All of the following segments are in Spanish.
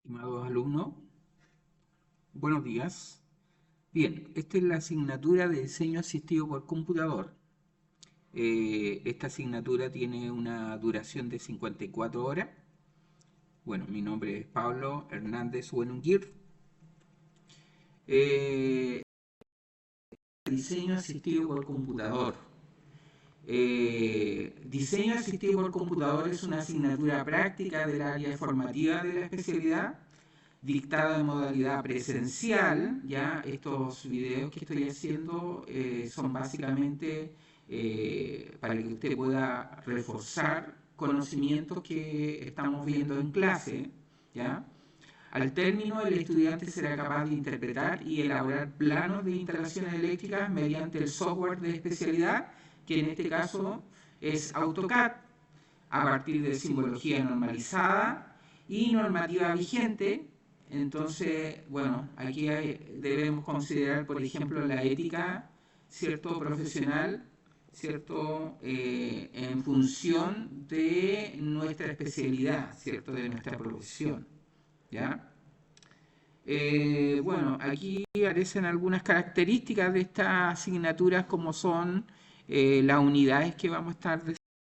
Estimados alumnos, buenos días. Bien, esta es la asignatura de diseño asistido por computador. Esta asignatura tiene una duración de 54 horas. Bueno, mi nombre es Pablo Hernández Buenunguir. Diseño asistido por computador. Diseño asistido por computador es una asignatura práctica del área formativa de la especialidad, dictada en modalidad presencial. Ya estos videos que estoy haciendo son básicamente para que usted pueda reforzar conocimientos que estamos viendo en clase, ¿ya? Al término, el estudiante será capaz de interpretar y elaborar planos de instalaciones eléctricas mediante el software de especialidad, que en este caso es AutoCAD, a partir de simbología normalizada y normativa vigente. Entonces, bueno, aquí debemos considerar, por ejemplo, la ética, ¿cierto?, profesional, ¿cierto?, en función de nuestra especialidad, ¿cierto?, de nuestra profesión, ¿ya? Bueno, aquí aparecen algunas características de estas asignaturas, como son las unidades que vamos a estar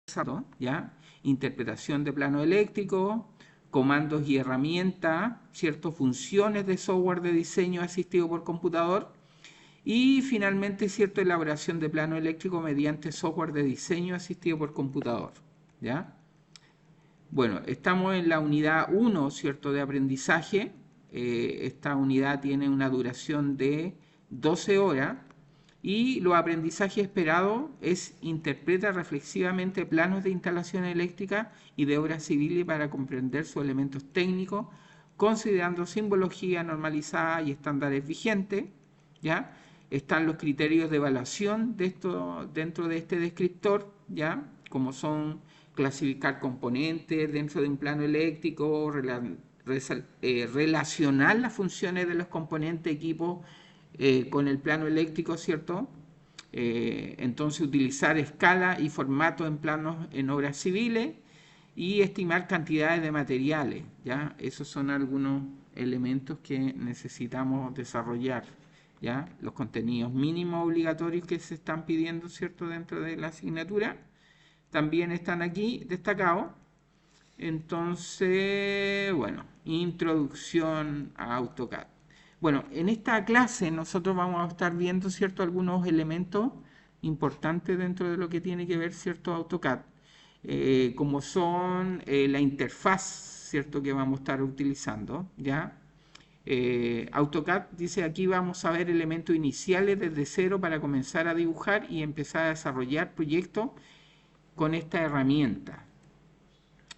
desarrollando, ¿ya? Interpretación de plano eléctrico, comandos y herramientas, ciertas funciones de software de diseño asistido por computador y finalmente cierta elaboración de plano eléctrico mediante software de diseño asistido por computador, ¿ya? Bueno, estamos en la unidad 1, ¿cierto?, de aprendizaje. Esta unidad tiene una duración de 12 horas y los aprendizajes esperados es interpreta reflexivamente planos de instalación eléctrica y de obras civiles para comprender sus elementos técnicos, considerando simbología normalizada y estándares vigentes, ¿ya? Están los criterios de evaluación de esto dentro de este descriptor, ¿ya?, como son clasificar componentes dentro de un plano eléctrico, relacionar las funciones de los componentes equipos con el plano eléctrico, ¿cierto? Entonces utilizar escala y formato en planos en obras civiles y estimar cantidades de materiales, ¿ya? Esos son algunos elementos que necesitamos desarrollar, ¿ya? Los contenidos mínimos obligatorios que se están pidiendo, ¿cierto?, dentro de la asignatura también están aquí destacados. Entonces, bueno, introducción a AutoCAD. Bueno, en esta clase nosotros vamos a estar viendo, ¿cierto?, algunos elementos importantes dentro de lo que tiene que ver, ¿cierto?, AutoCAD, como son la interfaz, ¿cierto?, que vamos a estar utilizando, ¿ya? AutoCAD dice aquí vamos a ver elementos iniciales desde cero para comenzar a dibujar y empezar a desarrollar proyectos con esta herramienta.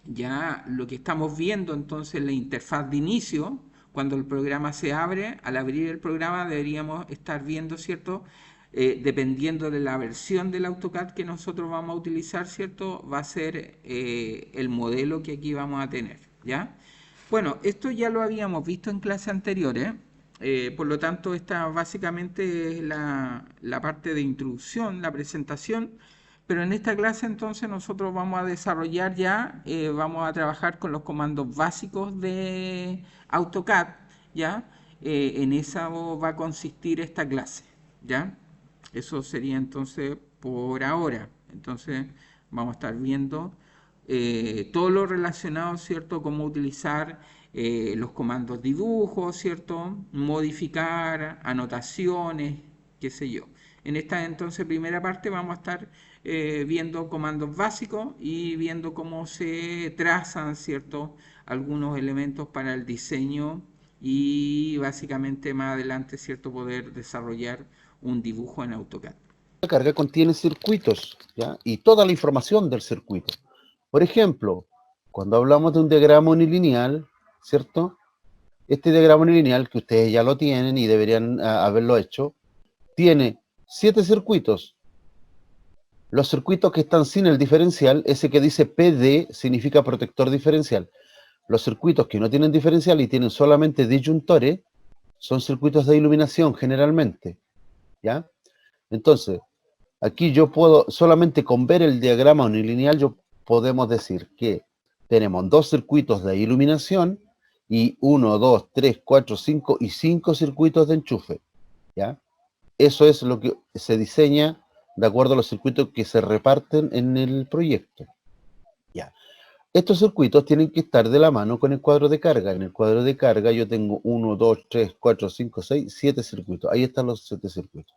Ya lo que estamos viendo entonces la interfaz de inicio, cuando el programa se abre, al abrir el programa deberíamos estar viendo, ¿cierto?, dependiendo de la versión del AutoCAD que nosotros vamos a utilizar, ¿cierto?, va a ser el modelo que aquí vamos a tener, ¿ya? Bueno, esto ya lo habíamos visto en clases anteriores, por lo tanto esta básicamente es la parte de introducción, la presentación, pero en esta clase entonces nosotros vamos a desarrollar ya, vamos a trabajar con los comandos básicos de AutoCAD, ¿ya? En eso va a consistir esta clase, ¿ya? Eso sería entonces por ahora. Entonces vamos a estar viendo todo lo relacionado, ¿cierto? Cómo utilizar los comandos dibujo, ¿cierto? Modificar, anotaciones, qué sé yo. En esta entonces primera parte vamos a estar viendo comandos básicos y viendo cómo se trazan, ¿cierto?, algunos elementos para el diseño y básicamente más adelante, ¿cierto?, poder desarrollar un dibujo en AutoCAD. La carga contiene circuitos, ¿ya?, y toda la información del circuito. Por ejemplo, cuando hablamos de un diagrama unilineal, ¿cierto? Este diagrama unilineal, que ustedes ya lo tienen y deberían haberlo hecho, tiene 7 circuitos. Los circuitos que están sin el diferencial, ese que dice PD, significa protector diferencial. Los circuitos que no tienen diferencial y tienen solamente disyuntores, son circuitos de iluminación generalmente, ¿ya? Entonces, aquí yo puedo, solamente con ver el diagrama unilineal, podemos decir que tenemos 2 circuitos de iluminación y 1, 2, 3, 4, 5 y 5 circuitos de enchufe, ¿ya? Eso es lo que se diseña de acuerdo a los circuitos que se reparten en el proyecto, ¿ya? Estos circuitos tienen que estar de la mano con el cuadro de carga. En el cuadro de carga yo tengo 1, 2, 3, 4, 5, 6, 7 circuitos. Ahí están los 7 circuitos.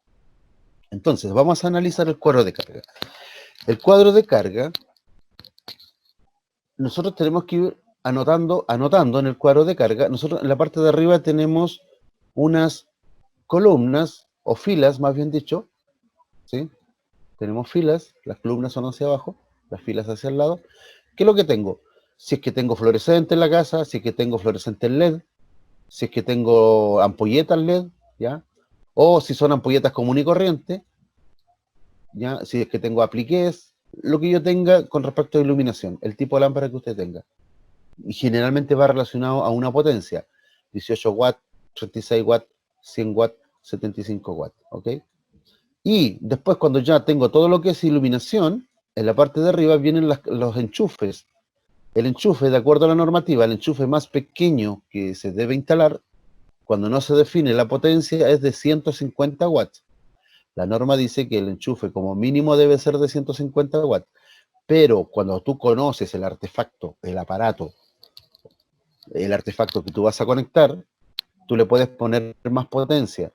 Entonces, vamos a analizar el cuadro de carga. El cuadro de carga, nosotros tenemos que ir anotando en el cuadro de carga. Nosotros en la parte de arriba tenemos unas columnas, o filas más bien dicho, ¿sí? Tenemos filas, las columnas son hacia abajo, las filas hacia el lado. ¿Qué es lo que tengo? Si es que tengo fluorescente en la casa, si es que tengo fluorescente LED, si es que tengo ampolletas LED, ¿ya? O si son ampolletas común y corriente, ¿ya? Si es que tengo apliqués, lo que yo tenga con respecto a iluminación, el tipo de lámpara que usted tenga. Y generalmente va relacionado a una potencia, 18 watts, 36 watts, 100 watts, 75 watts, ¿ok? Y después cuando ya tengo todo lo que es iluminación, en la parte de arriba vienen los enchufes. El enchufe, de acuerdo a la normativa, el enchufe más pequeño que se debe instalar, cuando no se define la potencia, es de 150 watts. La norma dice que el enchufe como mínimo debe ser de 150 watts. Pero cuando tú conoces el artefacto, el aparato, el artefacto que tú vas a conectar, tú le puedes poner más potencia.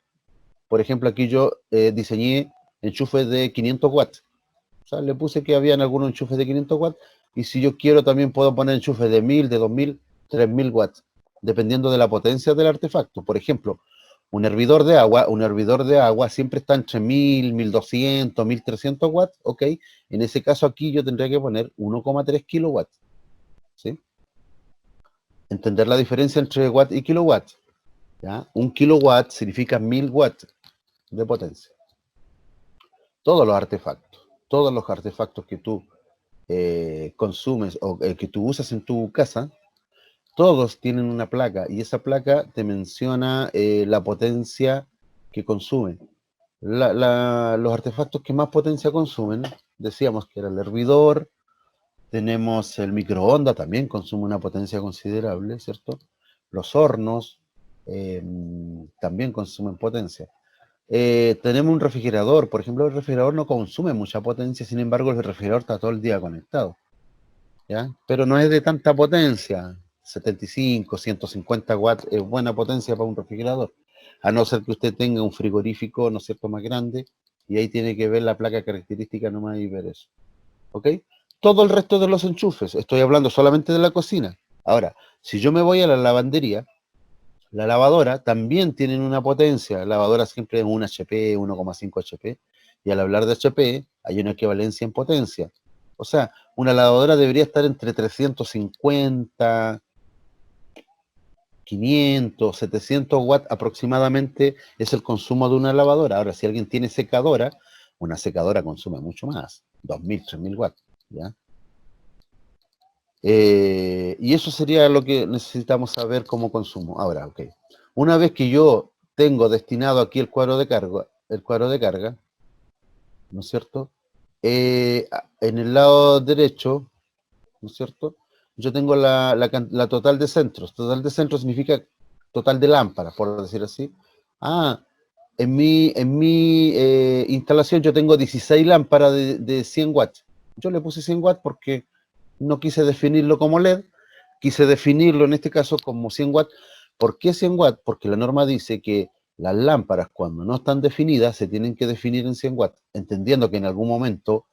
Por ejemplo, aquí yo diseñé enchufes de 500 watts. O sea, le puse que habían algunos enchufes de 500 watts. Y si yo quiero, también puedo poner enchufes de 1000, de 2000, 3000 watts. Dependiendo de la potencia del artefacto. Por ejemplo, un hervidor de agua siempre está entre 1000, 1200, 1300 watts. Ok. En ese caso aquí yo tendría que poner 1,3 kilowatts. ¿Sí? Entender la diferencia entre watt y kilowatt. ¿Ya? Un kilowatt significa 1000 watts de potencia. Todos los artefactos que tú consumes o que tú usas en tu casa, todos tienen una placa y esa placa te menciona la potencia que consumen. Los artefactos que más potencia consumen, decíamos que era el hervidor, tenemos el microondas, también consume una potencia considerable, ¿cierto? Los hornos también consumen potencia. Tenemos un refrigerador, por ejemplo, el refrigerador no consume mucha potencia, sin embargo el refrigerador está todo el día conectado, ¿ya? Pero no es de tanta potencia, 75, 150 watts es buena potencia para un refrigerador, a no ser que usted tenga un frigorífico, ¿no es cierto?, más grande, y ahí tiene que ver la placa característica nomás y ver eso, ¿ok? Todo el resto de los enchufes, estoy hablando solamente de la cocina. Ahora, si yo me voy a la lavandería, la lavadora también tiene una potencia. La lavadora siempre es un HP, 1,5 HP. Y al hablar de HP, hay una equivalencia en potencia. O sea, una lavadora debería estar entre 350, 500, 700 watts aproximadamente es el consumo de una lavadora. Ahora, si alguien tiene secadora, una secadora consume mucho más, 2000, 3000 watts, ¿ya? Y eso sería lo que necesitamos saber como consumo. Ahora, ok. Una vez que yo tengo destinado aquí el cuadro de carga, ¿no es cierto? En el lado derecho, ¿no es cierto? Yo tengo la total de centros. Total de centros significa total de lámparas, por decir así. Ah, en mi instalación yo tengo 16 lámparas de 100 watts. Yo le puse 100 watts porque no quise definirlo como LED, quise definirlo en este caso como 100 watts. ¿Por qué 100 watts? Porque la norma dice que las lámparas cuando no están definidas se tienen que definir en 100 watts, entendiendo que en algún momento,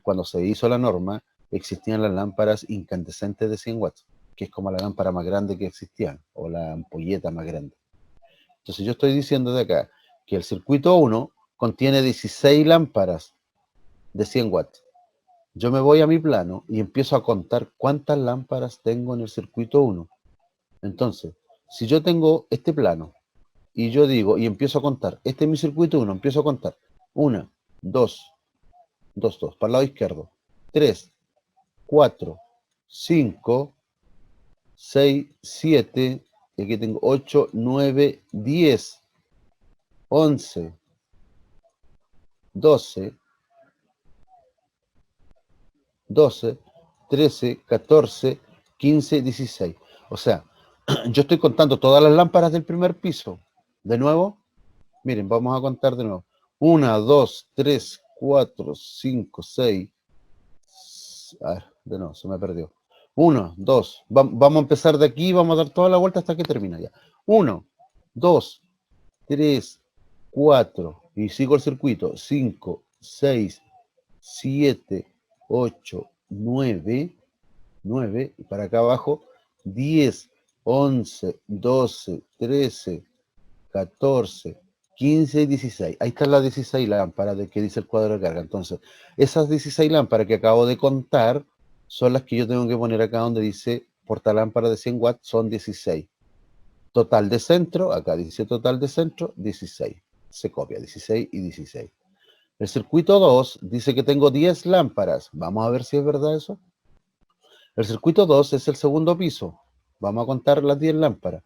cuando se hizo la norma, existían las lámparas incandescentes de 100 watts, que es como la lámpara más grande que existía, o la ampolleta más grande. Entonces yo estoy diciendo de acá que el circuito 1 contiene 16 lámparas de 100 watts. Yo me voy a mi plano y empiezo a contar cuántas lámparas tengo en el circuito 1. Entonces, si yo tengo este plano y yo digo, y empiezo a contar, este es mi circuito 1, empiezo a contar, 1, 2, 2, 2, para el lado izquierdo, 3, 4, 5, 6, 7, y aquí tengo 8, 9, 10, 11, 12, 12, 13, 14, 15, 16. O sea, yo estoy contando todas las lámparas del primer piso. De nuevo, miren, vamos a contar de nuevo. 1, 2, 3, 4, 5, 6. A ver, de nuevo, se me perdió. 1, 2. Vamos a empezar de aquí y vamos a dar toda la vuelta hasta que termina ya. 1, 2, 3, 4. Y sigo el circuito. 5, 6, 7, 8, 9. 9. Y para acá abajo, 10, 11, 12, 13, 14, 15 y 16. Ahí están las 16 lámparas de que dice el cuadro de carga. Entonces, esas 16 lámparas que acabo de contar son las que yo tengo que poner acá donde dice portalámpara de 100 watts, son 16. Total de centro, acá dice total de centro, 16. Se copia, 16 y 16. El circuito 2 dice que tengo 10 lámparas. Vamos a ver si es verdad eso. El circuito 2 es el segundo piso. Vamos a contar las 10 lámparas.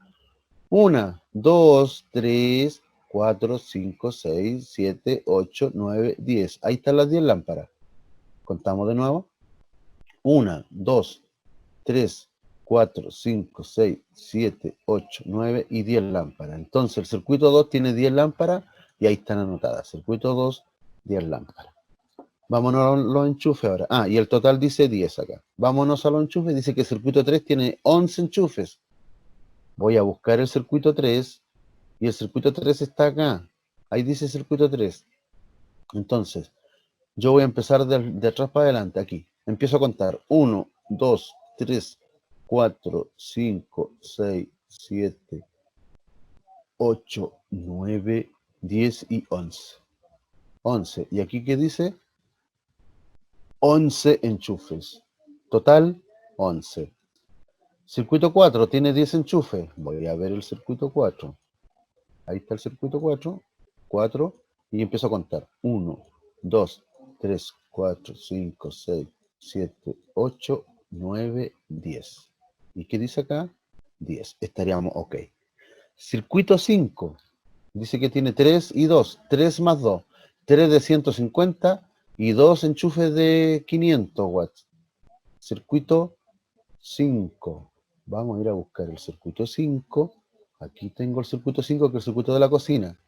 1, 2, 3, 4, 5, 6, 7, 8, 9, 10. Ahí están las 10 lámparas. Contamos de nuevo. 1, 2, 3, 4, 5, 6, 7, 8, 9 y 10 lámparas. Entonces el circuito 2 tiene 10 lámparas y ahí están anotadas. Circuito 2, 10 lámparas. Vámonos a los enchufes ahora. Ah, y el total dice 10 acá. Vámonos a los enchufes. Dice que el circuito 3 tiene 11 enchufes. Voy a buscar el circuito 3 y el circuito 3 está acá. Ahí dice circuito 3. Entonces, yo voy a empezar de atrás para adelante, aquí. Empiezo a contar. 1, 2, 3, 4, 5, 6, 7, 8, 9, 10 y 11. 11. ¿Y aquí qué dice? 11 enchufes. Total, 11. Circuito 4 tiene 10 enchufes. Voy a ver el circuito 4. Ahí está el circuito 4. 4. Y empiezo a contar. 1, 2, 3, 4, 5, 6, 7, 8, 9, 10. ¿Y qué dice acá? 10. Estaríamos ok. Circuito 5. Dice que tiene 3 y 2. 3 más 2. 3 de 150 y 2 enchufes de 500 watts. Circuito 5. Vamos a ir a buscar el circuito 5. Aquí tengo el circuito 5, que es el circuito de la cocina.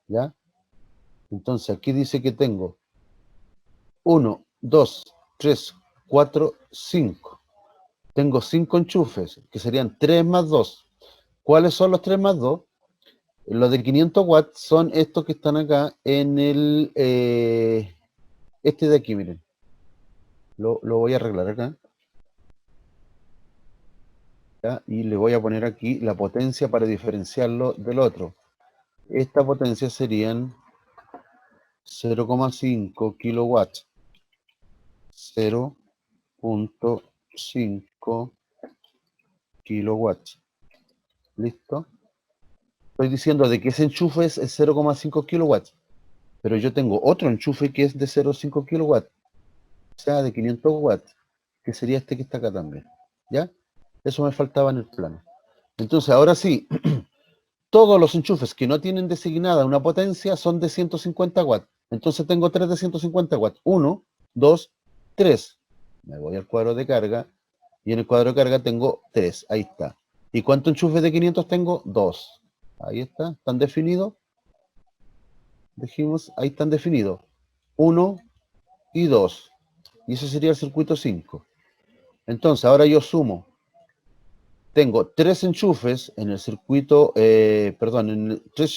¿Ya? Entonces aquí dice que tengo 1, 2, 3, 4, 5. Tengo 5 enchufes, que serían 3 más 2. ¿Cuáles son los 3 más 2? Los de 500 watts son estos que están acá en el... este de aquí, miren. Lo voy a arreglar acá. ¿Ya? Y le voy a poner aquí la potencia para diferenciarlo del otro. Esta potencia serían 0,5 kilowatts. 0,5 kilowatts. ¿Listo? Estoy diciendo de que ese enchufe es 0,5 kilowatts. Pero yo tengo otro enchufe que es de 0,5 kilowatts. O sea, de 500 watts. Que sería este que está acá también. ¿Ya? Eso me faltaba en el plano. Entonces, ahora sí, todos los enchufes que no tienen designada una potencia son de 150 watts. Entonces tengo 3 de 150 watts. 1, 2, 3. Me voy al cuadro de carga. Y en el cuadro de carga tengo 3. Ahí está. ¿Y cuántos enchufes de 500 tengo? 2. Ahí está. ¿Están definidos? Dijimos, ahí están definidos. 1 y 2. Y ese sería el circuito 5. Entonces, ahora yo sumo. Tengo 3 enchufes en el circuito, 3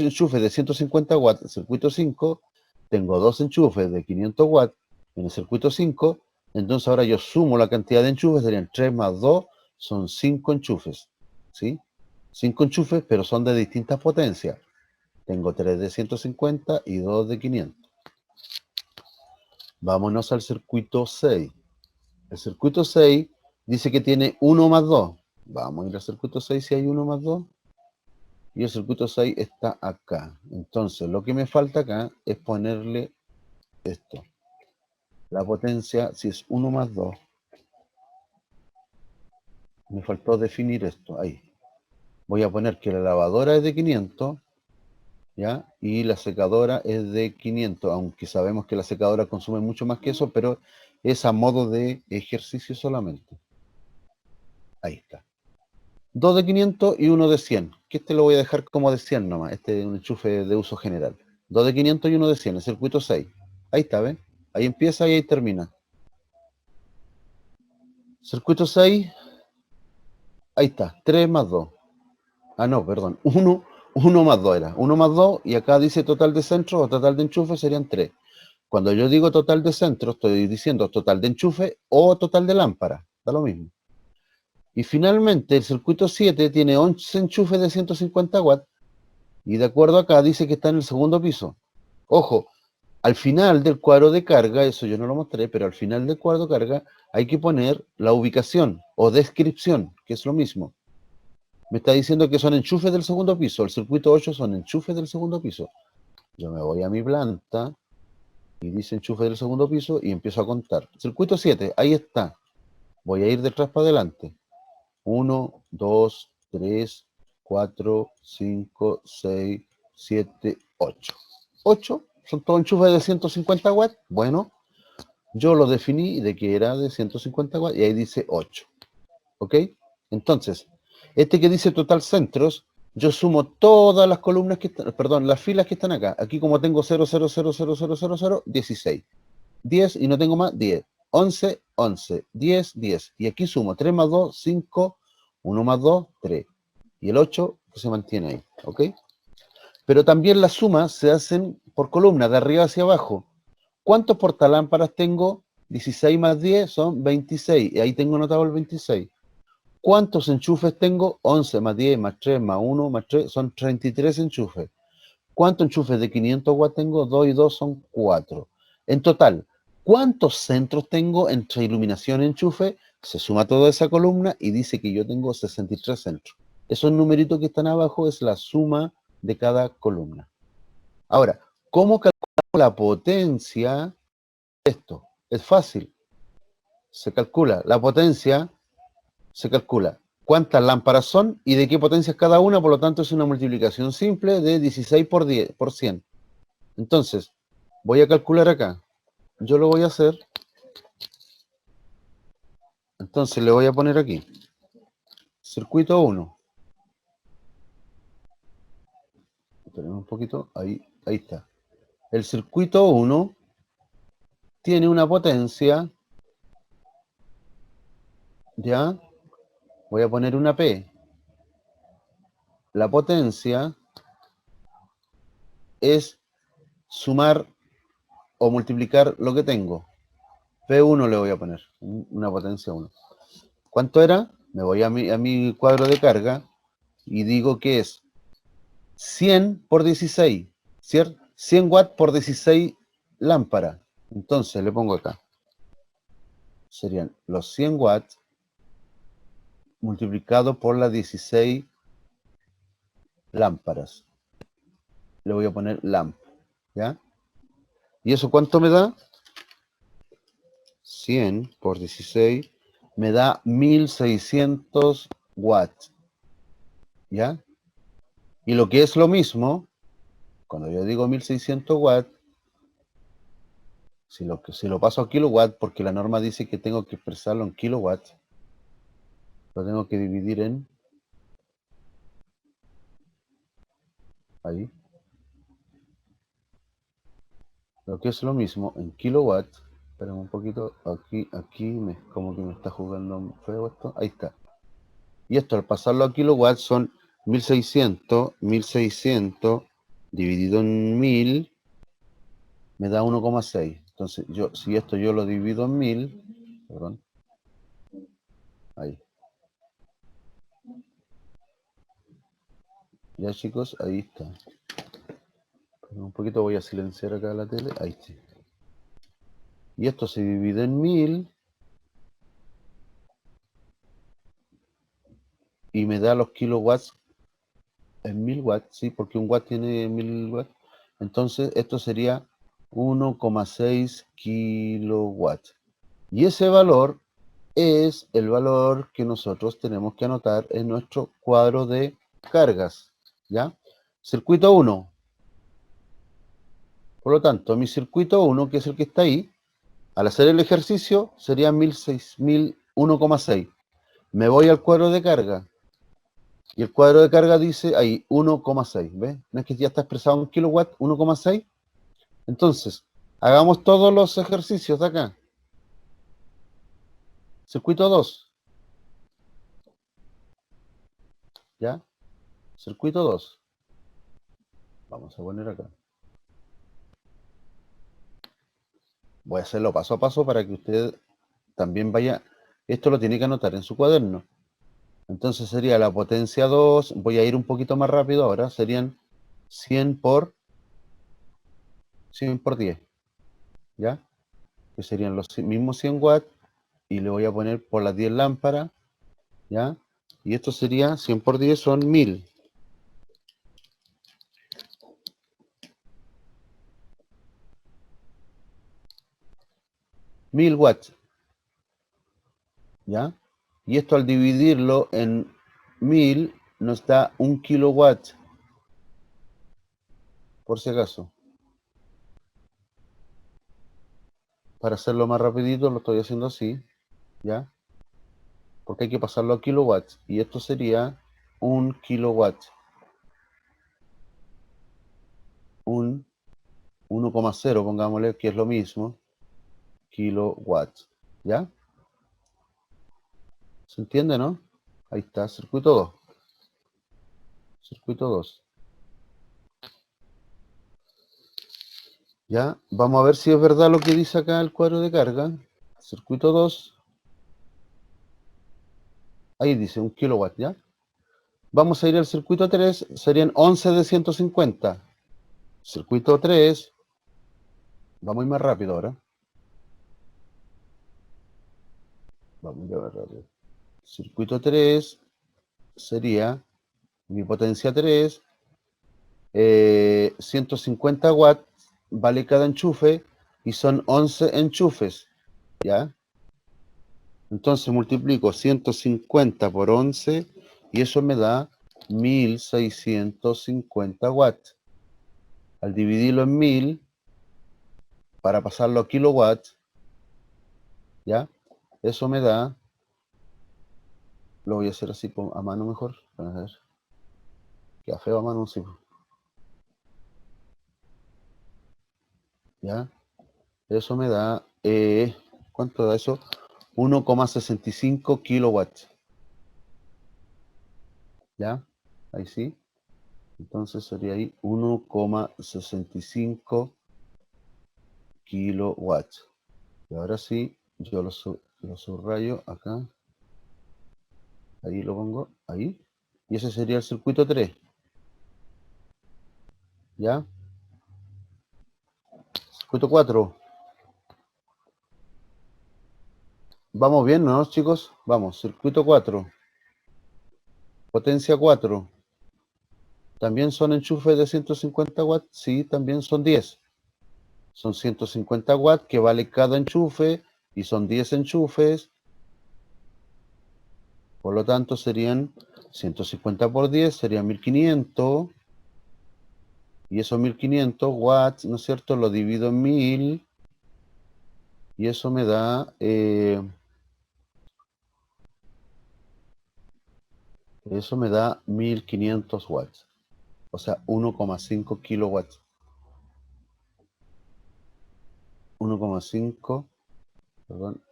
enchufes de 150 watts en el circuito 5. Tengo 2 enchufes de 500 watts en el circuito 5. Entonces ahora yo sumo la cantidad de enchufes, serían 3 más 2, son 5 enchufes. ¿Sí? 5 enchufes, pero son de distintas potencias. Tengo 3 de 150 y 2 de 500. Vámonos al circuito 6. El circuito 6 dice que tiene 1 más 2. Vamos a ir al circuito 6 si hay 1 más 2. Y el circuito 6 está acá. Entonces, lo que me falta acá es ponerle esto. La potencia, si es 1 más 2. Me faltó definir esto, ahí. Voy a poner que la lavadora es de 500, ¿ya? Y la secadora es de 500, aunque sabemos que la secadora consume mucho más que eso, pero es a modo de ejercicio solamente. Ahí está. 2 de 500 y uno de 100. Que este lo voy a dejar como de 100 nomás. Este es un enchufe de uso general. 2 de 500 y uno de 100, el circuito 6. Ahí está, ¿ven? Ahí empieza y ahí termina. Circuito 6, ahí está, 3 más 2. Ah, no, perdón, 1 más 2 era. 1 más 2 y acá dice total de centro o total de enchufe serían 3. Cuando yo digo total de centro, estoy diciendo total de enchufe o total de lámpara. Da lo mismo. Y finalmente, el circuito 7 tiene 11 enchufes de 150 watts. Y de acuerdo acá dice que está en el segundo piso. Ojo, al final del cuadro de carga, eso yo no lo mostré, pero al final del cuadro de carga hay que poner la ubicación o descripción, que es lo mismo. Me está diciendo que son enchufes del segundo piso. El circuito 8 son enchufes del segundo piso. Yo me voy a mi planta y dice enchufe del segundo piso y empiezo a contar. Circuito 7, ahí está. Voy a ir de atrás para adelante. 1, 2, 3, 4, 5, 6, 7, 8. 8 son todos enchufes de 150 watts. Bueno, yo lo definí de que era de 150 watts y ahí dice 8. ¿Ok? Entonces, este que dice total centros, yo sumo todas las columnas que están, perdón, las filas que están acá. Aquí como tengo 0, 0, 0, 0, 0, 0, 0, 16. 10 y no tengo más, 10. 11, 11. 10, 10. Y aquí sumo 3 más 2, 5. 1 más 2, 3. Y el 8 que se mantiene ahí. ¿Ok? Pero también las sumas se hacen por columna, de arriba hacia abajo. ¿Cuántos portalámparas tengo? 16 más 10 son 26. Y ahí tengo anotado el 26. ¿Cuántos enchufes tengo? 11 más 10 más 3 más 1 más 3 son 33 enchufes. ¿Cuántos enchufes de 500 watts tengo? 2 y 2 son 4. En total, ¿cuántos centros tengo entre iluminación y enchufe? Se suma toda esa columna y dice que yo tengo 63 centros. Esos numeritos que están abajo es la suma de cada columna. Ahora, ¿cómo calculamos la potencia de esto? Es fácil. Se calcula la potencia, se calcula cuántas lámparas son y de qué potencia es cada una, por lo tanto es una multiplicación simple de 16 por 10, por 100. Entonces, voy a calcular acá. Yo lo voy a hacer. Entonces le voy a poner aquí. Circuito 1. Tenemos un poquito. Ahí está. El circuito 1 tiene una potencia. ¿Ya? Voy a poner una P. La potencia es sumar o multiplicar lo que tengo. P1 le voy a poner. Una potencia 1. ¿Cuánto era? Me voy a mi cuadro de carga y digo que es 100 por 16, ¿cierto? 100 watts por 16 lámparas. Entonces le pongo acá. Serían los 100 watts multiplicado por las 16 lámparas. Le voy a poner lamp, ¿ya? ¿Y eso cuánto me da? 100 por 16 me da 1600 watts, ¿ya? Y lo que es lo mismo, cuando yo digo 1600 watts, si lo paso a kilowatts, porque la norma dice que tengo que expresarlo en kilowatts, lo tengo que dividir en... Ahí. Lo que es lo mismo en kilowatts. Espérame un poquito. Aquí como que me está jugando feo esto. Ahí está. Y esto al pasarlo a kilowatts son 1600 dividido en 1000 me da 1,6. Entonces, si esto yo lo divido en 1000, perdón, ahí. Ya chicos, ahí está. Un poquito voy a silenciar acá la tele. Ahí sí. Y esto se divide en 1000 y me da los kilowatts en 1000 watts, sí, porque un watt tiene 1000 watts. Entonces, esto sería 1,6 kilowatts. Y ese valor es el valor que nosotros tenemos que anotar en nuestro cuadro de cargas, ¿ya? Circuito 1. Por lo tanto, mi circuito 1, que es el que está ahí, al hacer el ejercicio sería 1,6. Me voy al cuadro de carga. Y el cuadro de carga dice ahí 1,6, ¿ves? ¿No es que ya está expresado en kilowatt? 1,6. Entonces, hagamos todos los ejercicios de acá. Circuito 2, ¿ya? Circuito 2. Vamos a poner acá. Voy a hacerlo paso a paso para que usted también vaya. Esto lo tiene que anotar en su cuaderno. Entonces sería la potencia 2. Voy a ir un poquito más rápido ahora. Serían 100 por 10. ¿Ya? Que serían los mismos 100 watts. Y le voy a poner por las 10 lámparas. ¿Ya? Y esto sería 100 por 10 son 1000. 1000 watts. ¿Ya? Y esto al dividirlo en 1000 nos da 1 kilowatt. Por si acaso. Para hacerlo más rapidito lo estoy haciendo así. ¿Ya? Porque hay que pasarlo a kilowatts. Y esto sería 1 kilowatt. Un 1,0, pongámosle, que es lo mismo. Kilowatts. ¿Ya? ¿Se entiende, no? Ahí está, circuito 2. Circuito 2. ¿Ya? Vamos a ver si es verdad lo que dice acá el cuadro de carga. Circuito 2. Ahí dice 1 kilowatt, ¿ya? Vamos a ir al circuito 3. Serían 11 de 150. Circuito 3. Vamos a ir más rápido ahora. Vamos a ir más rápido. Circuito 3 sería mi potencia 3. 150 watts vale cada enchufe y son 11 enchufes, ¿ya? Entonces multiplico 150 por 11 y eso me da 1650 watts. Al dividirlo en 1000, para pasarlo a kilowatts, ¿ya? Eso me da, lo voy a hacer así a mano mejor, a ver, queda feo a mano, sí, ¿ya? Eso me da, ¿cuánto da eso? 1,65 kilowatts. ¿Ya? Ahí sí. Entonces sería ahí 1,65 kilowatts. Y ahora sí, yo lo subrayo acá. Ahí lo pongo, ahí. Y ese sería el circuito 3. ¿Ya? Circuito 4. Vamos bien, ¿no, chicos? Vamos, circuito 4. Potencia 4. ¿También son enchufes de 150 watts? Sí, también son 10. Son 150 watts que vale cada enchufe y son 10 enchufes. Por lo tanto serían 150 por 10, serían 1500. Y esos 1500 watts, ¿no es cierto? Lo divido en 1000. Y eso me da... eso me da 1500 watts. O sea, 1,5 kilowatts. 1,5, perdón.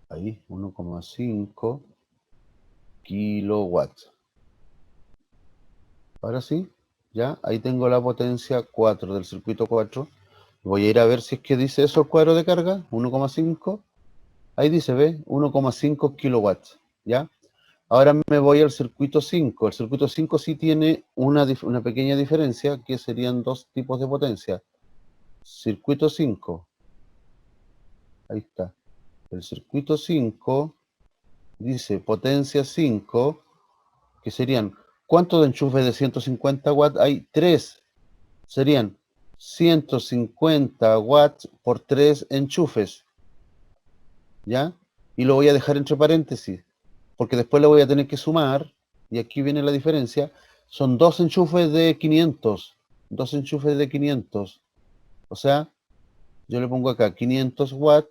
Ahí, 1,5 kilowatts. Ahora sí, ya, ahí tengo la potencia 4 del circuito 4. Voy a ir a ver si es que dice eso el cuadro de carga, 1,5. Ahí dice, ¿ve? 1,5 kilowatts, ¿ya? Ahora me voy al circuito 5. El circuito 5 sí tiene una pequeña diferencia, que serían dos tipos de potencia. Circuito 5. Ahí está. El circuito 5 dice potencia 5, que serían, ¿cuántos de enchufes de 150 watts? Hay 3. Serían 150 watts por 3 enchufes, ¿ya? Y lo voy a dejar entre paréntesis, porque después le voy a tener que sumar, y aquí viene la diferencia, son 2 enchufes de 500, 2 enchufes de 500, o sea, yo le pongo acá 500 watts,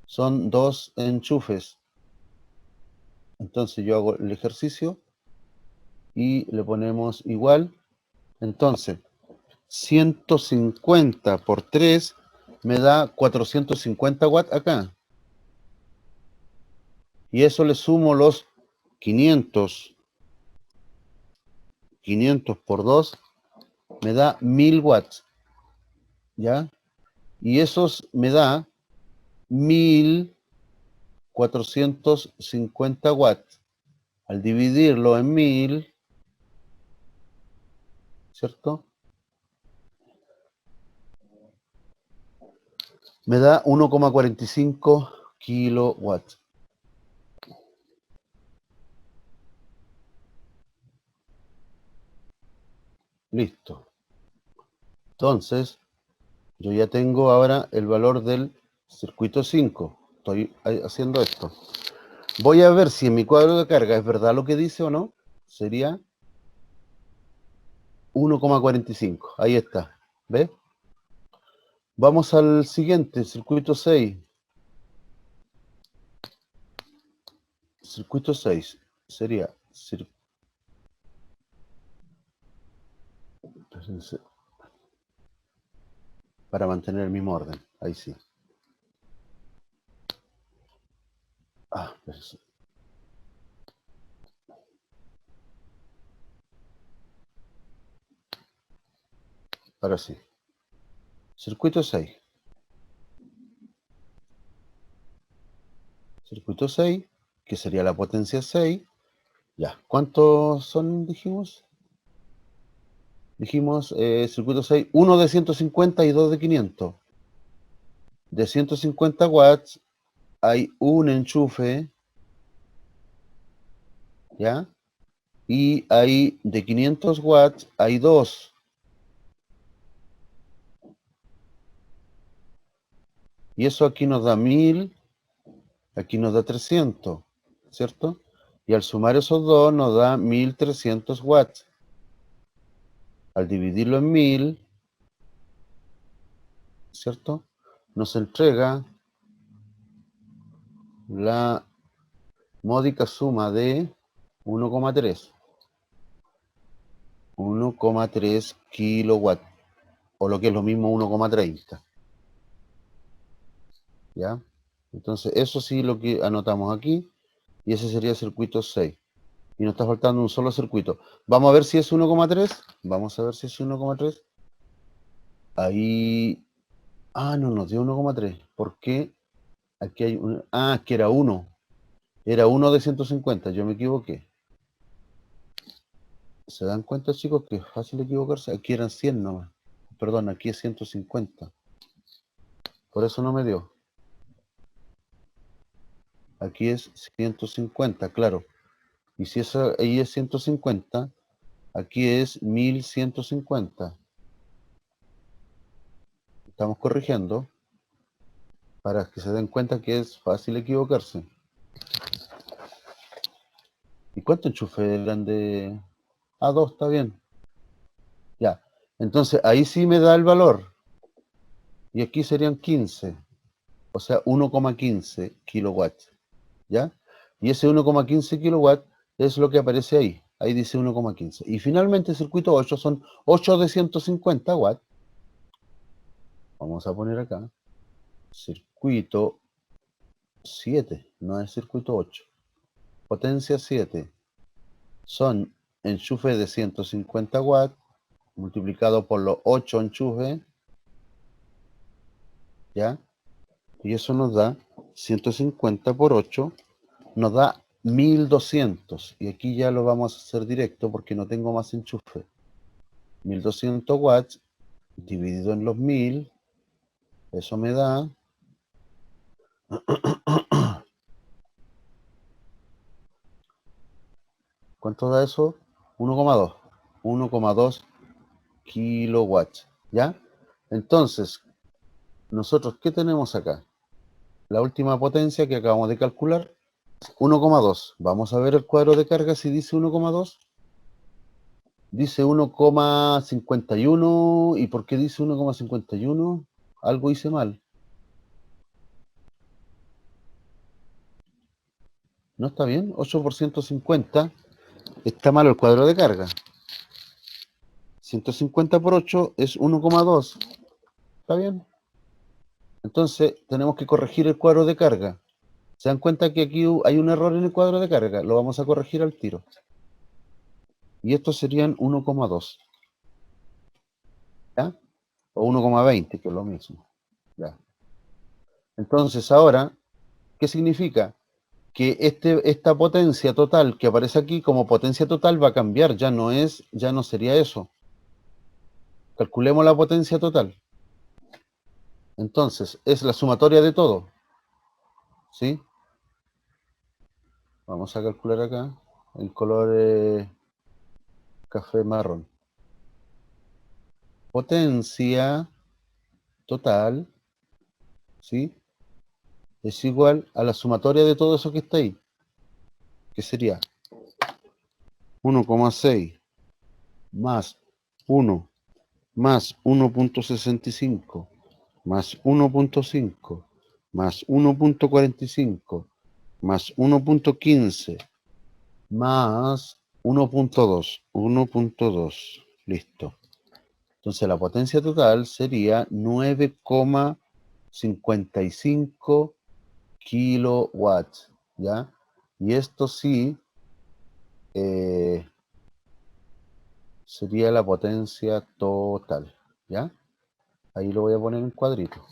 son 2 enchufes, Entonces yo hago el ejercicio y le ponemos igual. Entonces, 150 por 3 me da 450 watts acá. Y eso le sumo los 500. 500 por 2 me da 1000 watts. ¿Ya? Y eso me da 1450 watts. Al dividirlo en 1000, ¿cierto? Me da 1,45 kilowatts. Listo. Entonces, yo ya tengo ahora el valor del circuito 5. Estoy haciendo esto. Voy a ver si en mi cuadro de carga es verdad lo que dice o no. Sería 1,45. Ahí está. ¿Ves? Vamos al siguiente, circuito 6. Circuito 6 sería para mantener el mismo orden. Ahí sí. Espérense. Ahora sí. Circuito 6. Circuito 6, que sería la potencia 6. Ya. ¿Cuántos son, dijimos? Dijimos, circuito 6, uno de 150 y dos de 500. De 150 watts hay un enchufe, ¿ya? Y hay de 500 watts hay dos. Y eso aquí nos da 1000, aquí nos da 300, ¿cierto? Y al sumar esos dos nos da 1300 watts. Al dividirlo en 1000, ¿cierto? Nos entrega la módica suma de 1,3. 1,3 kilowatts, o lo que es lo mismo 1,30. ¿Ya? Entonces, eso sí lo que anotamos aquí, y ese sería el circuito 6. Y nos está faltando un solo circuito. Vamos a ver si es 1,3. Vamos a ver si es 1,3. Ahí... no nos dio 1,3. ¿Por qué? Aquí hay un... es que era 1. Era 1 de 150. Yo me equivoqué. ¿Se dan cuenta, chicos, que es fácil equivocarse? Aquí eran 100 nomás. Perdón, aquí es 150. Por eso no me dio. Aquí es 150, claro. Y si eso ahí es 150, aquí es 1150. Estamos corrigiendo para que se den cuenta que es fácil equivocarse. ¿Y cuánto enchufe eran de...? 2, está bien. Ya. Entonces, ahí sí me da el valor. Y aquí serían 15. O sea, 1,15 kilowatts. ¿Ya? Y ese 1,15 kilowatts es lo que aparece ahí. Ahí dice 1,15. Y finalmente el circuito 8 son 8 de 150 watts. Vamos a poner acá. Circuito 7, no es circuito 8. Potencia 7. Son enchufes de 150 watts multiplicado por los 8 enchufes. ¿Ya? Y eso nos da 150 por 8. Nos da 1200. Y aquí ya lo vamos a hacer directo porque no tengo más enchufe. 1200 watts dividido en los 1000. Eso me da... ¿Cuánto da eso? 1,2. 1,2 kilowatts. ¿Ya? Entonces, nosotros, ¿qué tenemos acá? La última potencia que acabamos de calcular, 1,2. Vamos a ver el cuadro de carga si dice 1,2. Dice 1,51. ¿Y por qué dice 1,51? Algo hice mal. No está bien, 8 por 150, está malo el cuadro de carga. 150 por 8 es 1,2, ¿está bien? Entonces tenemos que corregir el cuadro de carga. ¿Se dan cuenta que aquí hay un error en el cuadro de carga? Lo vamos a corregir al tiro. Y estos serían 1,2. ¿Ya? O 1,20, que es lo mismo. ¿Ya? Entonces ahora, ¿qué significa? Que esta potencia total que aparece aquí como potencia total va a cambiar, ya no sería eso. Calculemos la potencia total. Entonces, es la sumatoria de todo. ¿Sí? Vamos a calcular acá el color café marrón. Potencia total, ¿sí? Es igual a la sumatoria de todo eso que está ahí, que sería 1,6 más 1 más 1,65 más 1,5 más 1,45 más 1,15 más 1,2. 1,2. Listo. Entonces la potencia total sería 9,55 kilowatts, ¿ya? Y esto sí sería la potencia total, ¿ya? Ahí lo voy a poner en cuadrito.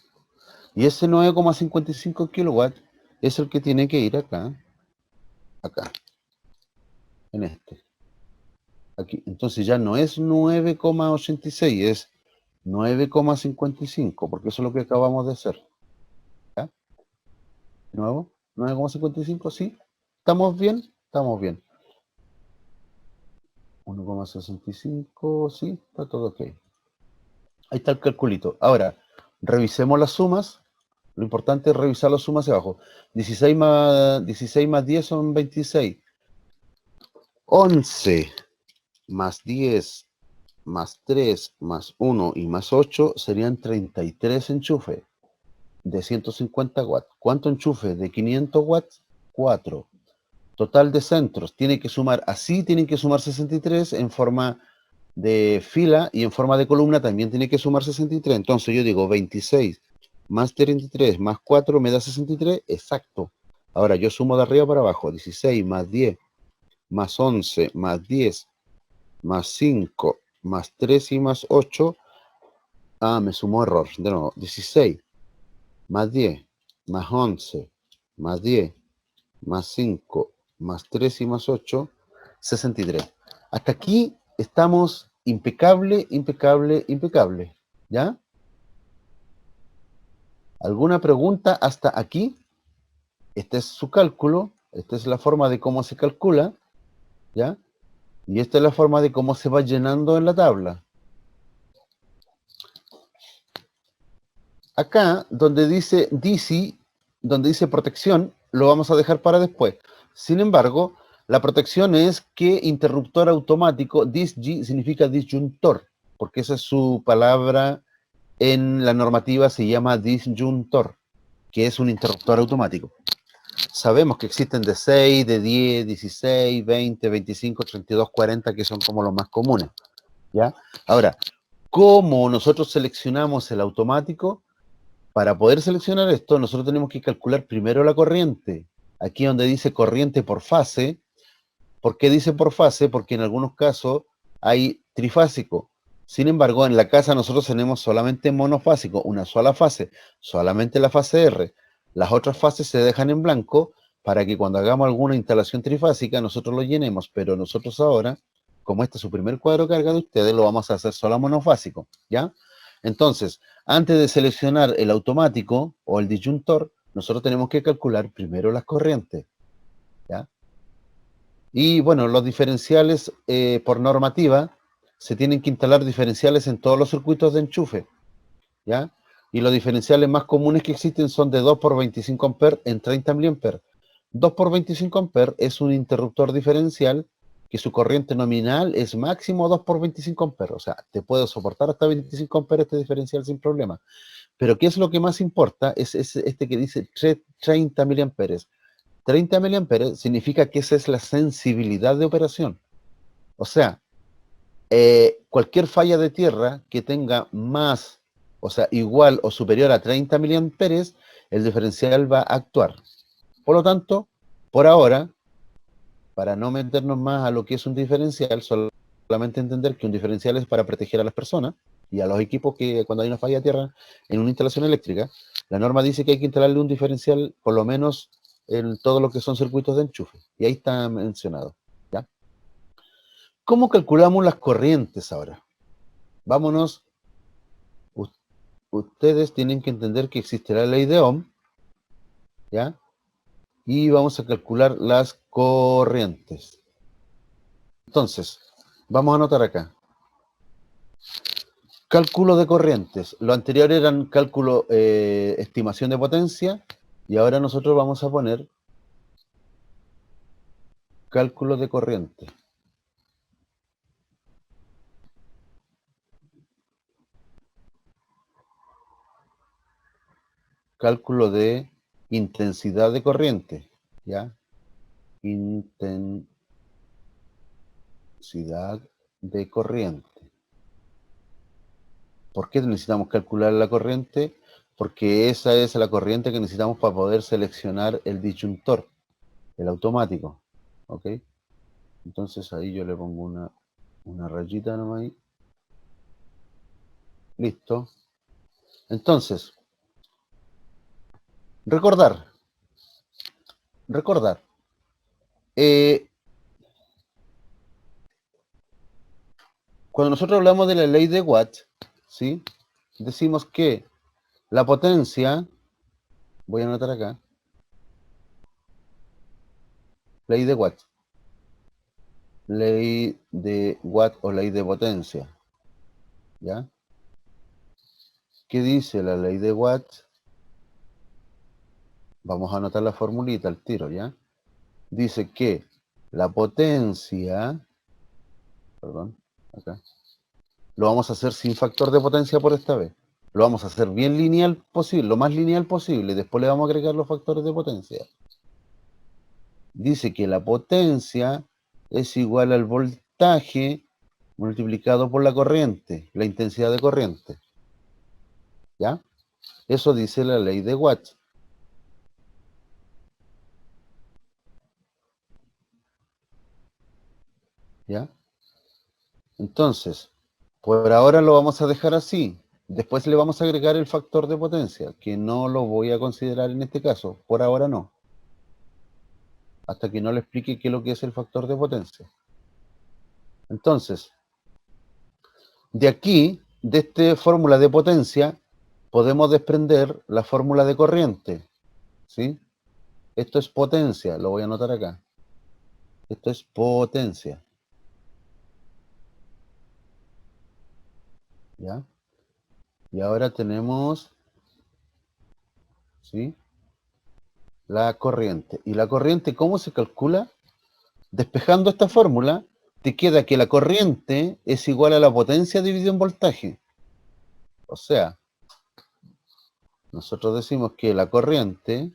Y ese 9,55 kilowatts es el que tiene que ir acá, en este. Aquí. Entonces ya no es 9,86, es 9,55, porque eso es lo que acabamos de hacer. ¿Ya? De nuevo, 9,55, ¿sí? ¿Estamos bien? Estamos bien. 1,65, sí, está todo ok. Ahí está el calculito. Ahora, revisemos las sumas. Lo importante es revisar las sumas hacia abajo. 16 más 10 son 26. 11 más 10 más 3 más 1 y más 8 serían 33 enchufes de 150 watts. ¿Cuánto enchufe? De 500 watts, 4. Total de centros, tiene que sumar, así tienen que sumar 63 en forma de fila y en forma de columna también tiene que sumar 63. Entonces yo digo 26 más 33 más 4 me da 63, exacto. Ahora yo sumo de arriba para abajo, 16 más 10 más 11 más 10 más 5 más 3 y más 8. Ah, me sumó error. De nuevo, 16 más 10 más 11 más 10 más 5 más 3 y más 8, 63. Hasta aquí estamos impecable, impecable, impecable. ¿Ya? ¿Alguna pregunta hasta aquí? Este es su cálculo, esta es la forma de cómo se calcula, ¿ya? Y esta es la forma de cómo se va llenando en la tabla. Acá, donde dice DC, donde dice protección, lo vamos a dejar para después. Sin embargo, la protección es que interruptor automático, DISG significa disyuntor, porque esa es su palabra en la normativa, se llama disyuntor, que es un interruptor automático. Sabemos que existen de 6, de 10, 16, 20, 25, 32, 40, que son como los más comunes, ¿ya? Ahora, ¿cómo nosotros seleccionamos el automático? Para poder seleccionar esto, nosotros tenemos que calcular primero la corriente. Aquí donde dice corriente por fase. ¿Por qué dice por fase? Porque en algunos casos hay trifásico. Sin embargo, en la casa nosotros tenemos solamente monofásico, una sola fase, solamente la fase R. Las otras fases se dejan en blanco para que cuando hagamos alguna instalación trifásica nosotros lo llenemos, pero nosotros ahora, como este es su primer cuadro de carga de ustedes, lo vamos a hacer solo monofásico, ¿ya? Entonces, antes de seleccionar el automático o el disyuntor, nosotros tenemos que calcular primero las corrientes, ¿ya? Y bueno, los diferenciales por normativa, se tienen que instalar diferenciales en todos los circuitos de enchufe, ¿ya? Y los diferenciales más comunes que existen son de 2 por 25 amperes en 30 mA. 2 por 25 amperes es un interruptor diferencial que su corriente nominal es máximo 2 por 25 amperes. O sea, te puede soportar hasta 25 amperes este diferencial sin problema. Pero ¿qué es lo que más importa? Es este que dice 30 mA. 30 miliamperes, significa que esa es la sensibilidad de operación. O sea, cualquier falla de tierra que tenga más, o sea, igual o superior a 30 miliamperes, el diferencial va a actuar. Por lo tanto, por ahora, para no meternos más a lo que es un diferencial, solamente entender que un diferencial es para proteger a las personas y a los equipos que cuando hay una falla de tierra en una instalación eléctrica, la norma dice que hay que instalarle un diferencial por lo menos en todo lo que son circuitos de enchufe. Y ahí está mencionado. ¿Ya? ¿Cómo calculamos las corrientes ahora? Vámonos. Ustedes tienen que entender que existe la ley de Ohm, ¿ya? Y vamos a calcular las corrientes. Entonces, vamos a anotar acá. Cálculo de corrientes. Lo anterior eran cálculo, estimación de potencia, y ahora nosotros vamos a poner cálculo de corriente. Cálculo de intensidad de corriente, ¿ya? Intensidad de corriente. ¿Por qué necesitamos calcular la corriente? Porque esa es la corriente que necesitamos para poder seleccionar el disyuntor, el automático, ¿ok? Entonces ahí yo le pongo una rayita nomás ahí. Listo. Entonces, recordar. Cuando nosotros hablamos de la ley de Watt, ¿sí? Decimos que la potencia, voy a anotar acá, ley de Watt o ley de potencia, ¿ya? ¿Qué dice la ley de Watt? Vamos a anotar la formulita al tiro, ¿ya? Dice que la potencia, perdón, acá, lo vamos a hacer sin factor de potencia por esta vez. Lo vamos a hacer bien lineal posible, lo más lineal posible, y después le vamos a agregar los factores de potencia. Dice que la potencia es igual al voltaje multiplicado por la corriente, la intensidad de corriente. ¿Ya? Eso dice la ley de Watt. ¿Ya? Entonces, por ahora lo vamos a dejar así. Después le vamos a agregar el factor de potencia, que no lo voy a considerar en este caso. Por ahora no. Hasta que no le explique qué es lo que es el factor de potencia. Entonces, de aquí, de esta fórmula de potencia, podemos desprender la fórmula de corriente. ¿Sí? Esto es potencia, lo voy a anotar acá. Esto es potencia. ¿Ya? Y ahora tenemos, ¿sí?, la corriente. ¿Y la corriente cómo se calcula? Despejando esta fórmula, te queda que la corriente es igual a la potencia dividido en voltaje. O sea, nosotros decimos que la corriente,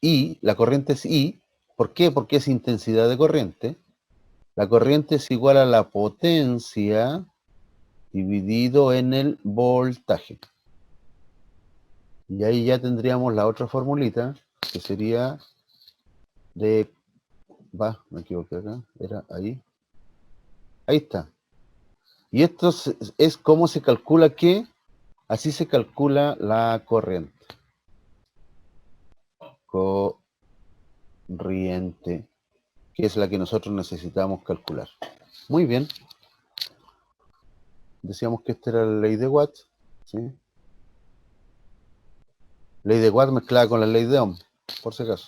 y la corriente es I, ¿por qué? Porque es intensidad de corriente. La corriente es igual a la potencia dividido en el voltaje. Y ahí ya tendríamos la otra formulita, que sería de... me equivoqué acá, era ahí. Ahí está. Y esto es cómo se calcula que, así se calcula la corriente. Corriente, que es la que nosotros necesitamos calcular. Muy bien. Decíamos que esta era la ley de Watt, ¿sí? Ley de Watt mezclada con la ley de Ohm, por si acaso.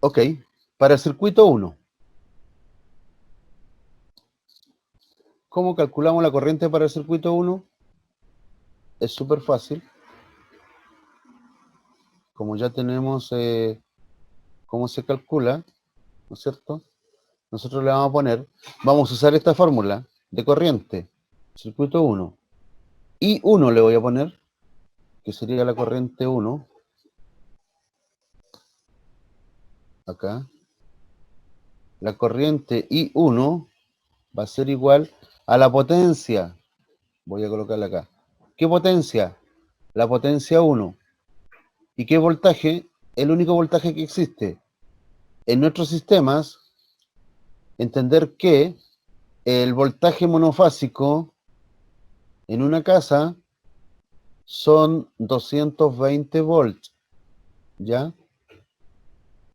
Ok, para el circuito 1. ¿Cómo calculamos la corriente para el circuito 1? Es súper fácil. Como ya tenemos cómo se calcula, ¿no es cierto? Nosotros le vamos a poner, vamos a usar esta fórmula de corriente, circuito 1. I1 le voy a poner, que sería la corriente 1, acá, la corriente I1 va a ser igual a la potencia. Voy a colocarla acá. ¿Qué potencia? La potencia 1. ¿Y qué voltaje? El único voltaje que existe. En nuestros sistemas, entender que el voltaje monofásico en una casa son 220 volts, ¿ya?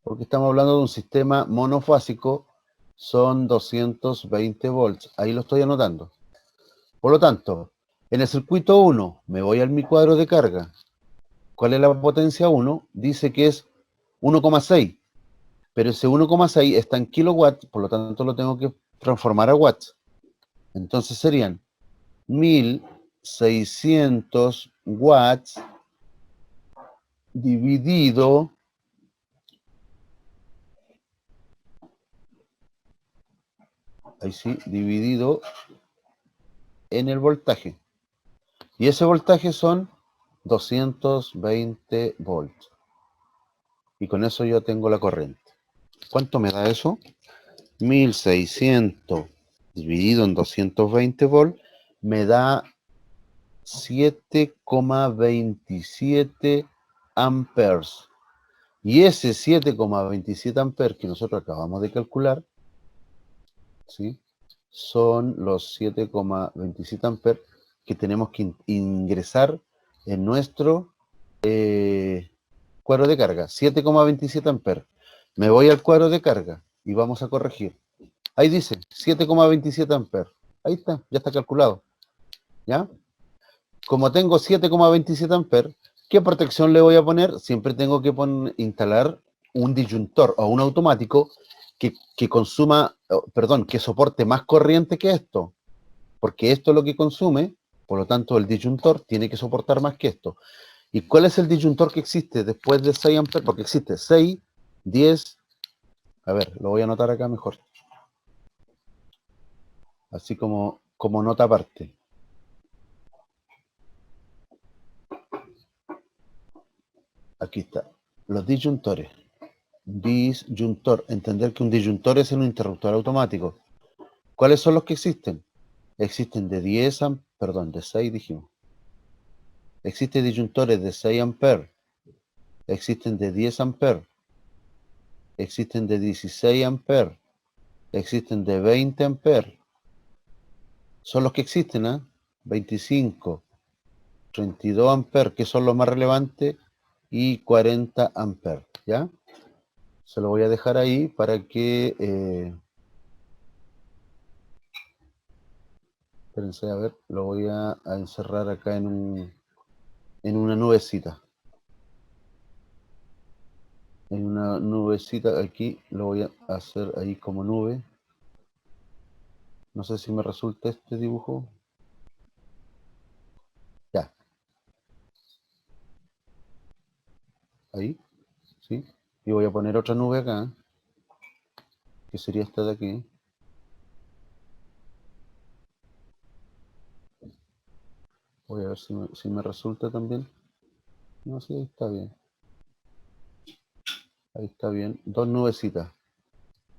Porque estamos hablando de un sistema monofásico, son 220 volts. Ahí lo estoy anotando. Por lo tanto, en el circuito 1, me voy a mi cuadro de carga. ¿Cuál es la potencia 1? Dice que es 1,6. Pero ese 1,6 está en kilowatts, por lo tanto lo tengo que transformar a watts. Entonces serían 1600 watts dividido dividido en el voltaje. Y ese voltaje son 220 volts. Y con eso yo tengo la corriente. ¿Cuánto me da eso? 1600 dividido en 220 volts me da 7,27 amperes. Y ese 7,27 amperes que nosotros acabamos de calcular, ¿sí?, son los 7,27 amperes que tenemos que ingresar en nuestro cuadro de carga. 7,27 amperes. Me voy al cuadro de carga y vamos a corregir. Ahí dice 7,27 amperes. Ahí está, ya está calculado. ¿Ya? Como tengo 7,27 amperes, ¿qué protección le voy a poner? Siempre tengo que instalar un disyuntor o un automático que consuma, perdón, que soporte más corriente que esto. Porque esto es lo que consume, por lo tanto el disyuntor tiene que soportar más que esto. ¿Y cuál es el disyuntor que existe después de 6 amperes? Porque existe 6, 10, a ver, lo voy a anotar acá mejor. Así como nota aparte. Aquí está. Los disyuntores. Disyuntor. Entender que un disyuntor es un interruptor automático. ¿Cuáles son los que existen? Existen de 10 amperes, perdón, de 6 dijimos. Existen disyuntores de 6 amperes. Existen de 10 amperes. Existen de 16 amperes. Existen de 20 amperes. Son los que existen, ¿eh? 25, 32 amperes, que son los más relevantes, y 40 amperes, ¿ya? Se lo voy a dejar ahí para que... espérense, a ver, lo voy a encerrar acá en una nubecita. En una nubecita aquí, lo voy a hacer ahí como nube. No sé si me resulta este dibujo. Ya. Ahí, ¿sí? Y voy a poner otra nube acá, que sería esta de aquí. Voy a ver si me resulta también. No, sí, está bien. Ahí está bien. Dos nubecitas.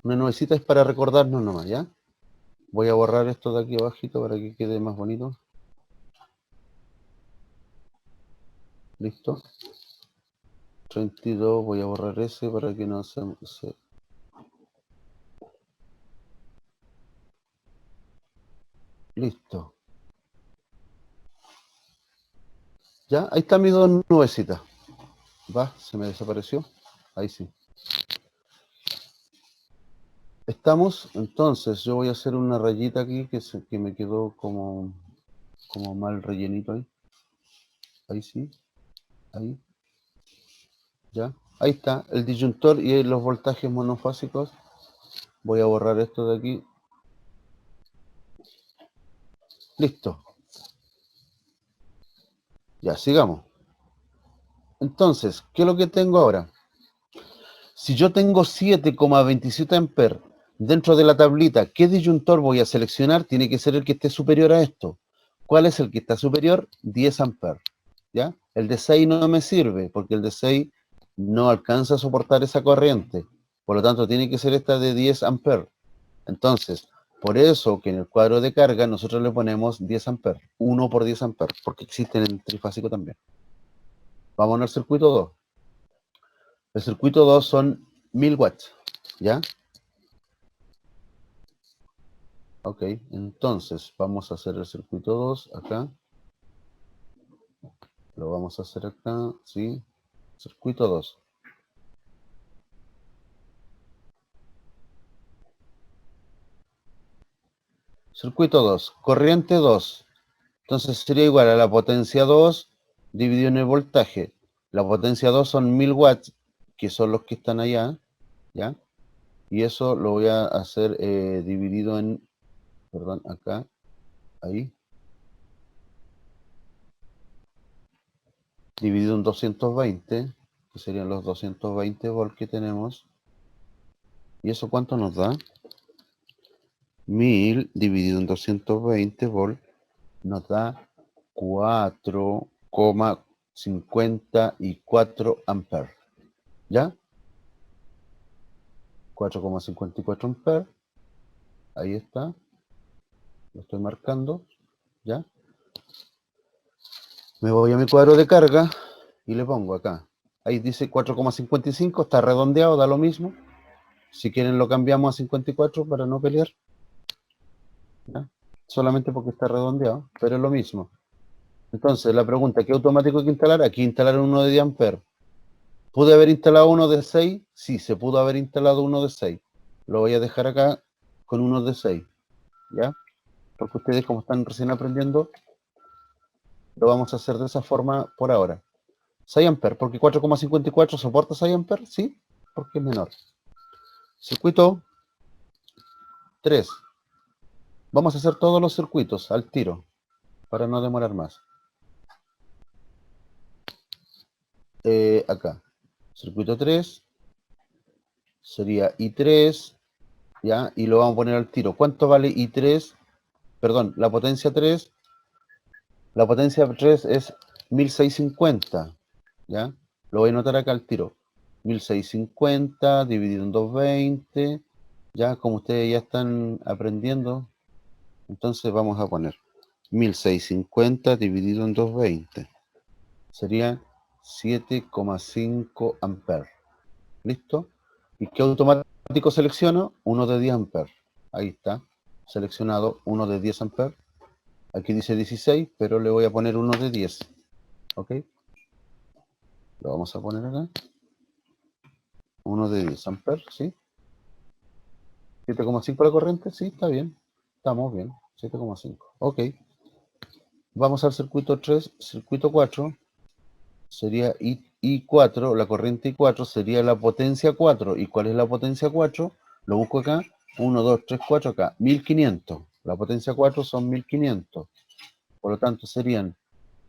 Una nubecita es para recordarnos nomás, ¿ya? Voy a borrar esto de aquí abajito para que quede más bonito. Listo. 32, voy a borrar ese para que no se... Listo. Ya, ahí están mis dos nubecitas. Va, se me desapareció. Ahí sí. Estamos, entonces, yo voy a hacer una rayita aquí que me quedó como mal rellenito ahí. Ahí sí. Ahí. Ya. Ahí está, el disyuntor y los voltajes monofásicos. Voy a borrar esto de aquí. Listo. Ya, sigamos. Entonces, ¿qué es lo que tengo ahora? Si yo tengo 7,27 amperes dentro de la tablita, ¿qué disyuntor voy a seleccionar? Tiene que ser el que esté superior a esto. ¿Cuál es el que está superior? 10 amperes. ¿Ya? El de 6 no me sirve, porque el de 6 no alcanza a soportar esa corriente. Por lo tanto, tiene que ser esta de 10 amperes. Entonces, por eso que en el cuadro de carga nosotros le ponemos 10 amperes, 1 por 10 amperes, porque existe en el trifásico también. Vamos al circuito 2. El circuito 2 son 1000 watts, ¿ya? Ok, entonces vamos a hacer el circuito 2 acá. Lo vamos a hacer acá, ¿sí? Circuito 2. Circuito 2, corriente 2. Entonces sería igual a la potencia 2 dividido en el voltaje. La potencia 2 son 1000 watts, que son los que están allá, ¿ya? Y eso lo voy a hacer dividido en, perdón, acá, ahí. Dividido en 220, que serían los 220 volts que tenemos. ¿Y eso cuánto nos da? 1000 dividido en 220 volts nos da 4,54 amperes. ¿Ya? 4,54 amperes. Ahí está. Lo estoy marcando. ¿Ya? Me voy a mi cuadro de carga y le pongo acá. Ahí dice 4,55, está redondeado, da lo mismo. Si quieren lo cambiamos a 54 para no pelear. ¿Ya? Solamente porque está redondeado, pero es lo mismo. Entonces, la pregunta, ¿qué automático hay que instalar? Aquí instalaron uno de 10 amperes. ¿Pude haber instalado uno de 6? Sí, se pudo haber instalado uno de 6. Lo voy a dejar acá con uno de 6. ¿Ya? Porque ustedes, como están recién aprendiendo, lo vamos a hacer de esa forma por ahora. 6 amperes, porque 4,54 soporta 6 amperes, sí, porque es menor. Circuito 3. Vamos a hacer todos los circuitos al tiro, para no demorar más. Acá, circuito 3, sería I3, ¿ya? Y lo vamos a poner al tiro. ¿Cuánto vale I3? Perdón, la potencia 3. La potencia 3 es 1650, ¿ya? Lo voy a anotar acá al tiro. 1650 dividido en 220, ya como ustedes ya están aprendiendo, entonces vamos a poner 1650 dividido en 220. Sería 7,5 amperes. ¿Listo? ¿Y qué automático selecciono? Uno de 10 amperes. Ahí está. Seleccionado uno de 10 amperes. Aquí dice 16, pero le voy a poner uno de 10. ¿Ok? Lo vamos a poner acá. Uno de 10 amperes, ¿sí? 7,5 la corriente, sí, está bien. Estamos bien. 7,5. Ok. Vamos al circuito 3. Circuito 4 sería I4. La corriente I4 sería la potencia 4. ¿Y cuál es la potencia 4? Lo busco acá. 1, 2, 3, 4 acá. 1500. La potencia 4 son 1500. Por lo tanto, serían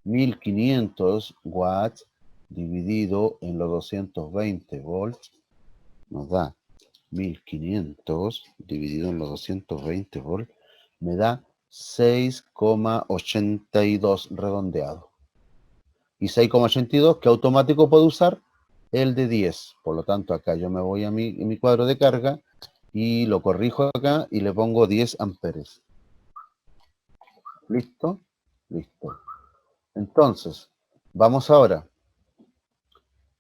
1500 watts dividido en los 220 volts. Nos da 1500 dividido en los 220 volts. Me da 6,82 redondeado. Y 6,82 que automático puedo usar el de 10. Por lo tanto, acá yo me voy a mi cuadro de carga y lo corrijo acá y le pongo 10 amperes. ¿Listo? Listo. Entonces, vamos ahora.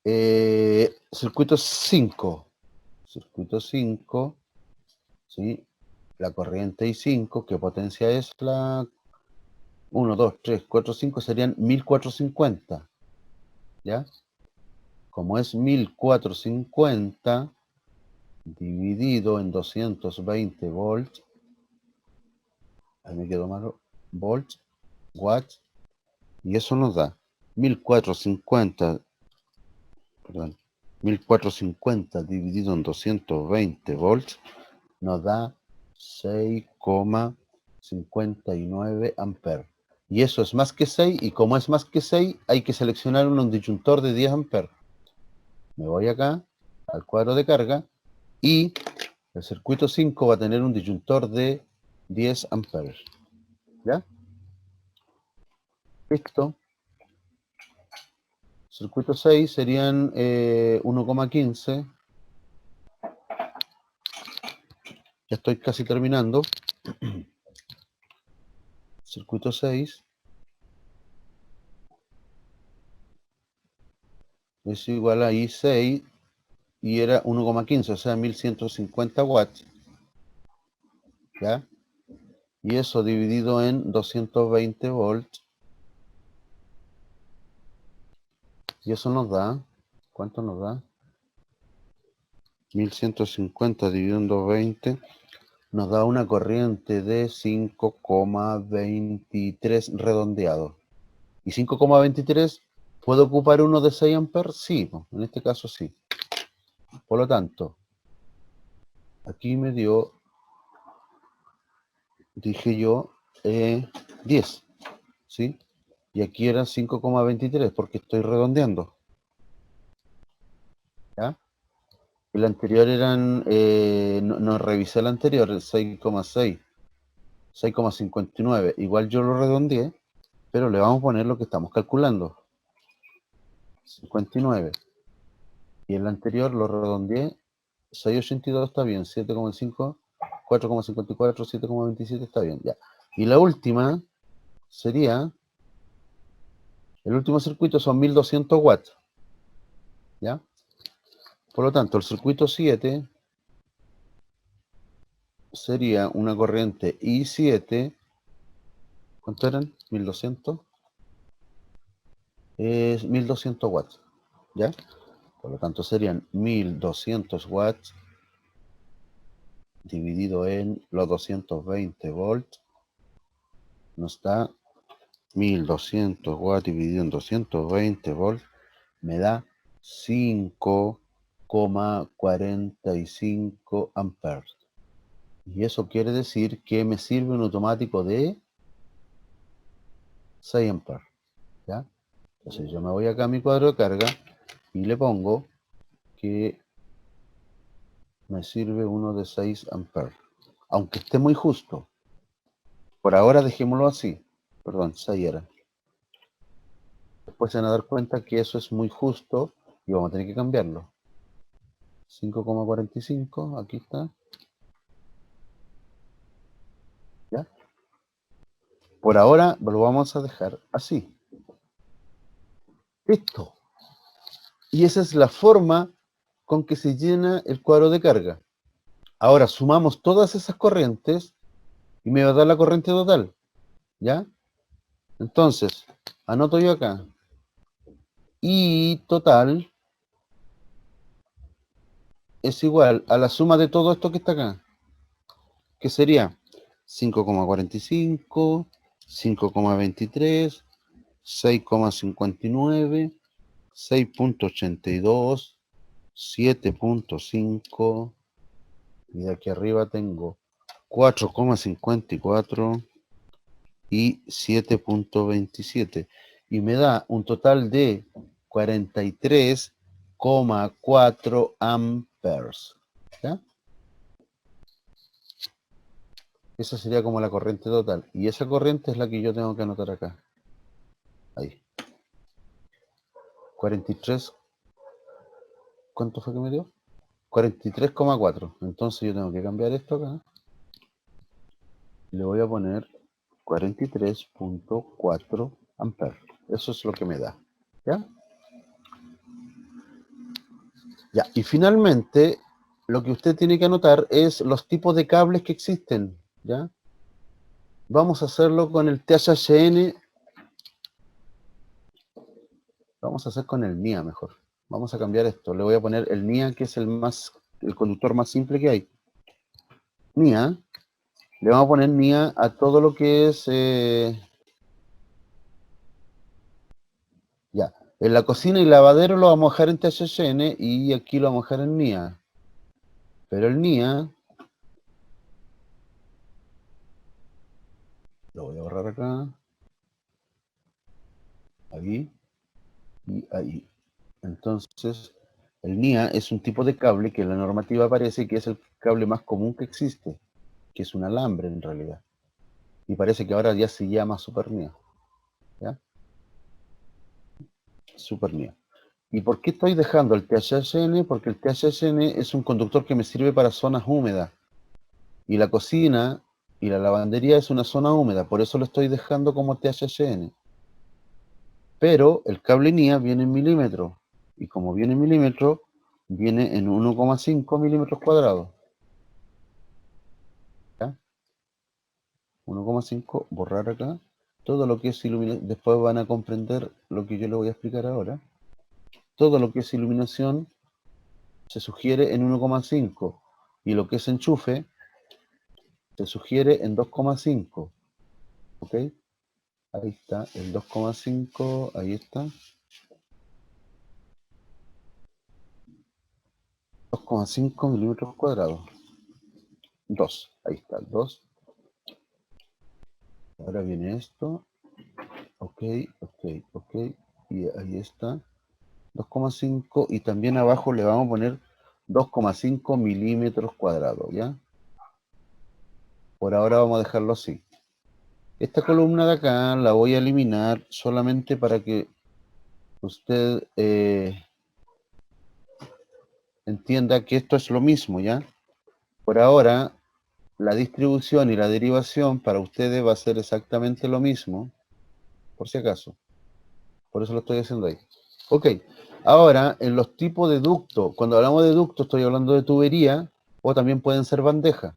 Circuito 5. Circuito 5. ¿Sí? La corriente I5, ¿qué potencia es la 1, 2, 3, 4, 5? Serían 1450. ¿Ya? Como es 1450 dividido en 220 volts, ahí me quedó malo, volts, watts, y eso nos da 1450, perdón, 1450 dividido en 220 volts, nos da 6,59 amperes. Y eso es más que 6, y como es más que 6, hay que seleccionar un disyuntor de 10 amperes. Me voy acá, al cuadro de carga, y el circuito 5 va a tener un disyuntor de 10 amperes. ¿Ya? Listo. Circuito 6 serían 1,15. Ya estoy casi terminando. Circuito 6 es igual a I6 y era 1,15, o sea, 1150 watts. ¿Ya? Y eso dividido en 220 volts. Y eso nos da, ¿cuánto nos da? 1150 dividido en 220 nos da una corriente de 5,23 redondeado. ¿Y 5,23 puede ocupar uno de 6 amperes? Sí, en este caso sí. Por lo tanto, aquí me dio, dije yo, 10, ¿sí? Y aquí era 5,23 porque estoy redondeando. ¿Ya? El anterior eran, no revisé el anterior, el 6,6, 6,59. Igual yo lo redondeé, pero le vamos a poner lo que estamos calculando. 59. Y el anterior lo redondeé, 6,82 está bien, 7,5, 4,54, 7,27 está bien, ya. Y la última sería, el último circuito son 1200 watts, ¿ya? Por lo tanto, el circuito 7 sería una corriente I7, ¿cuánto eran? 1200. Es 1200 watts, ¿ya? Por lo tanto serían 1200 watts dividido en los 220 volts, nos da 1200 watts dividido en 220 volts, me da 5,45 amperes. Y eso quiere decir que me sirve un automático de 6 amperes, ¿ya? Entonces yo me voy acá a mi cuadro de carga y le pongo que me sirve uno de 6 amperes. Aunque esté muy justo. Por ahora dejémoslo así. Perdón, 6 era. Después se van a dar cuenta que eso es muy justo y vamos a tener que cambiarlo. 5,45, aquí está. ¿Ya? Por ahora lo vamos a dejar así. Listo. Y esa es la forma con que se llena el cuadro de carga. Ahora sumamos todas esas corrientes y me va a dar la corriente total. ¿Ya? Entonces, anoto yo acá. Y total es igual a la suma de todo esto que está acá, que sería 5,45, 5,23, 6,59, 6,82, 7,5, y de aquí arriba tengo 4,54 y 7,27, y me da un total de 43,4 amperes. ¿Ya? Esa sería como la corriente total. Y esa corriente es la que yo tengo que anotar acá. Ahí. 43. ¿Cuánto fue que me dio? 43,4. Entonces yo tengo que cambiar esto acá. Le voy a poner 43,4 amperes. Eso es lo que me da. ¿Ya? Ya. Y finalmente, lo que usted tiene que anotar es los tipos de cables que existen. ¿Ya? Vamos a hacerlo con el THN. Vamos a hacer con el NIA mejor. Vamos a cambiar esto. Le voy a poner el NIA, que es el conductor más simple que hay. NIA. Le vamos a poner NIA a todo lo que es... ya. En la cocina y lavadero lo vamos a dejar en THN y aquí lo vamos a dejar en NIA. Pero el NIA... lo voy a borrar acá. Ahí. Y ahí. Entonces, el NIA es un tipo de cable que en la normativa aparece que es el cable más común que existe, que es un alambre en realidad. Y parece que ahora ya se llama Super NIA. ¿Ya? Super NIA. ¿Y por qué estoy dejando el THN? Porque el THN es un conductor que me sirve para zonas húmedas. Y la cocina y la lavandería es una zona húmeda, por eso lo estoy dejando como THN. Pero el cable NIA viene en milímetros, y como viene en milímetros, viene en 1,5 milímetros cuadrados. ¿Ya? 1,5, borrar acá. Todo lo que es iluminación, después van a comprender lo que yo le voy a explicar ahora. Todo lo que es iluminación se sugiere en 1,5 y lo que es enchufe se sugiere en 2,5. ¿Ok? Ahí está, el 2,5, ahí está. 2,5 milímetros cuadrados. 2, ahí está, 2. Ahora viene esto. Ok, ok, ok. Y ahí está. 2,5 y también abajo le vamos a poner 2,5 milímetros cuadrados, ¿ya? Por ahora vamos a dejarlo así. Esta columna de acá la voy a eliminar solamente para que usted entienda que esto es lo mismo, ¿ya? Por ahora, la distribución y la derivación para ustedes va a ser exactamente lo mismo, por si acaso. Por eso lo estoy haciendo ahí. Ok, ahora en los tipos de ducto, cuando hablamos de ducto estoy hablando de tubería o también pueden ser bandejas.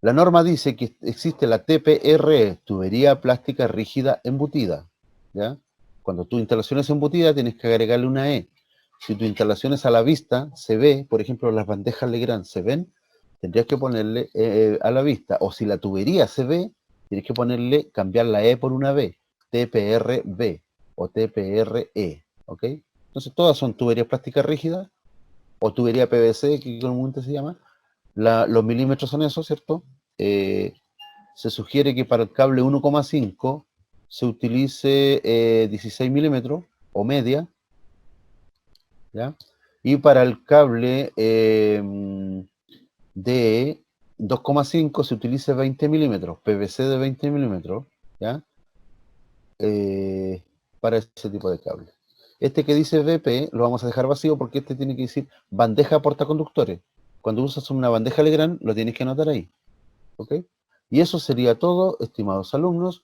La norma dice que existe la TPR, tubería plástica rígida embutida, ¿ya? Cuando tu instalación es embutida tienes que agregarle una E. Si tu instalación es a la vista, se ve, por ejemplo, las bandejas Legrand se ven, tendrías que ponerle a la vista. O si la tubería se ve, tienes que ponerle, cambiar la E por una B, TPRB o TPRE, ¿ok? Entonces todas son tuberías plásticas rígidas o tubería PVC, que comúnmente se llama. Los milímetros son esos, ¿cierto? Se sugiere que para el cable 1,5 se utilice 16 milímetros o media, ¿ya? Y para el cable de 2,5 se utilice 20 milímetros, PVC de 20 milímetros, ¿ya? Para ese tipo de cable. Este que dice VP lo vamos a dejar vacío porque este tiene que decir bandeja portaconductores. Cuando usas una bandeja Legrand, lo tienes que anotar ahí. ¿Ok? Y eso sería todo, estimados alumnos.